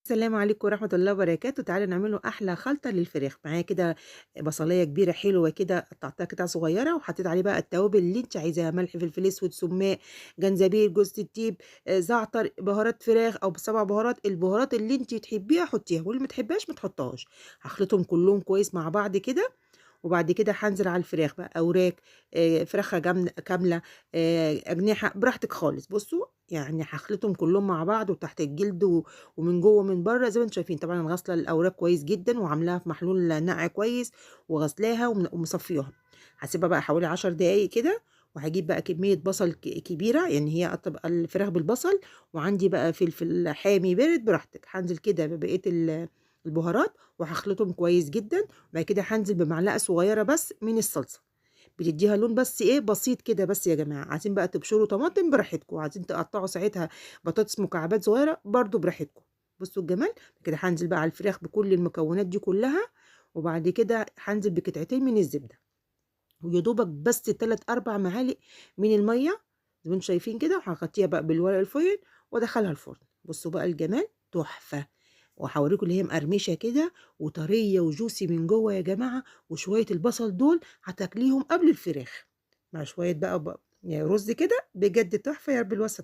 السلام عليكم ورحمة الله وبركاته. تعالوا نعمله أحلى خلطة للفراخ. معايا كده بصلاية كبيرة حلوة كده، قطعتها قطع صغيرة وحطيت عليه بقى التوابل اللي أنتِ عايزاها، ملح، فلفل أسود، سُمّاق، جنزبيل، جوزة الطيب، زعتر، بهارات فراخ أو ب7 بهارات، البهارات اللي أنتِ تحبيها حطيها، واللي ما تحبيهاش ما تحطهاش. هاخلطهم كلّهم كويس مع بعض كده، وبعد كده هانزل على الفراخ بقى، أوراك، فرخة كاملة، أجنحة، براحتك خالص. بُصّوا، يعني هاخلطهم كلّهم مع بعض وتحت الجلد ومن جوّه ومن برّه زي ما أنتم شايفين. طبعًا أنا غاسلة الأوراق كويس جدًا وعاملاها في محلول نقع كويس وغاسلاها ومصفياها. هاسيبها بقى حوالي 10 دقايق كده، وهاجيب بقى كمية بصل كبيرة، يعني هي هتبقى الفراخ بالبصل، وعندي بقى فلفل حامي بارد براحتك. هانزل كده ببقية البهارات وهاخلطهم كويس جدًا. وبعد كده هانزل بمعلقة صغيرة بس من الصلصة، بتدّيها لون بس إيه بسيط كده بس يا جماعة. عايزين بقى تبشروا طماطم براحتكم، عايزين تقطّعوا ساعتها بطاطس مكعبات صغيرة برضه براحتكم. بصوا الجمال. كده هانزل بقى على الفراخ بكل المكونات دي كلّها، وبعد كده هانزل بقطعتين من الزبدة، ويا دوبك بس 3، 4 معالق من المَيّة زي ما أنتم شايفين كده، وهاغطيها بقى بالورق الفويل وادخّلها الفرن. بصوا بقى الجمال، تحفة. وهاوريكم اللي هي مقرمشة كده وطرية وjuicy من جوّه يا جماعة. وشوية البصل دول هتاكليهم قبل الفراخ، مع شوية بقى يعني رز كده، بجد تحفة. يا رب الوصفة